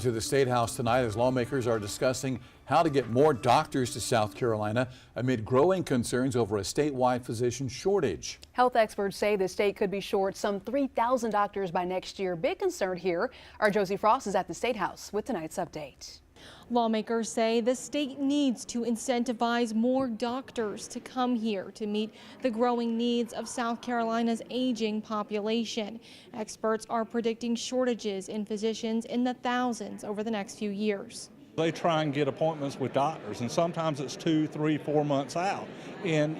To the State House tonight as lawmakers are discussing how to get more doctors to South Carolina amid growing concerns over a statewide physician shortage. Health experts say the state could be short some 3,000 doctors by next year. Big concern here. Our Josie Frost is at the State House with tonight's update. Lawmakers say the state needs to incentivize more doctors to come here to meet the growing needs of South Carolina's aging population. Experts are predicting shortages in physicians in the thousands over the next few years. They try and get appointments with doctors, and sometimes it's 2, 3, 4 months out. And,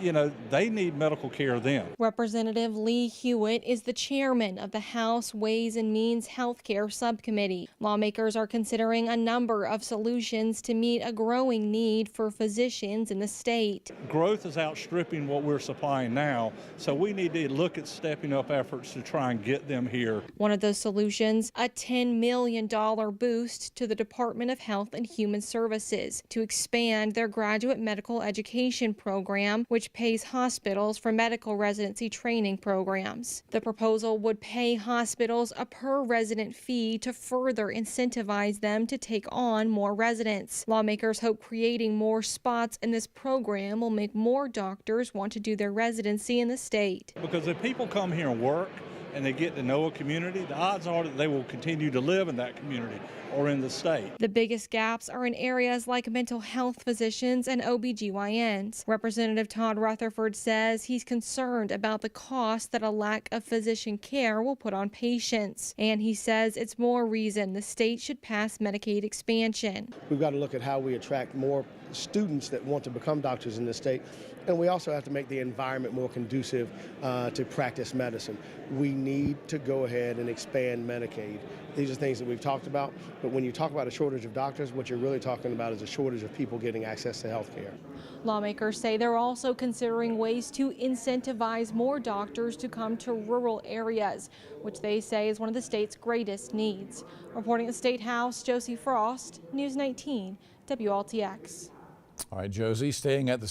they need medical care then. Representative Lee Hewitt is the chairman of the House Ways and Means Healthcare Subcommittee. Lawmakers are considering a number of solutions to meet a growing need for physicians in the state. Growth is outstripping what we're supplying now, so we need to look at stepping up efforts to try and get them here. One of those solutions, a $10 million boost to the Department of Health and Human Services to expand their graduate medical education program, which pays hospitals for medical residency training programs. The proposal would pay hospitals a per resident fee to further incentivize them to take on more residents. Lawmakers hope creating more spots in this program will make more doctors want to do their residency in the state. Because if people come here and work and they get to know a community, the odds are that they will continue to live in that community or in the state. The biggest gaps are in areas like mental health physicians and OBGYNs. Representative Todd Rutherford says he's concerned about the cost that a lack of physician care will put on patients. And he says it's more reason the state should pass Medicaid expansion. We've got to look at how we attract more students that want to become doctors in this state. And we also have to make the environment more conducive to practice medicine. We need to go ahead and expand Medicaid. These are things that we've talked about, but when you talk about a shortage of doctors, what you're really talking about is a shortage of people getting access to health care. Lawmakers say they're also considering ways to incentivize more doctors to come to rural areas, which they say is one of the state's greatest needs. Reporting at the State House, Josie Frost, News 19, WLTX. All right, Josie, staying at the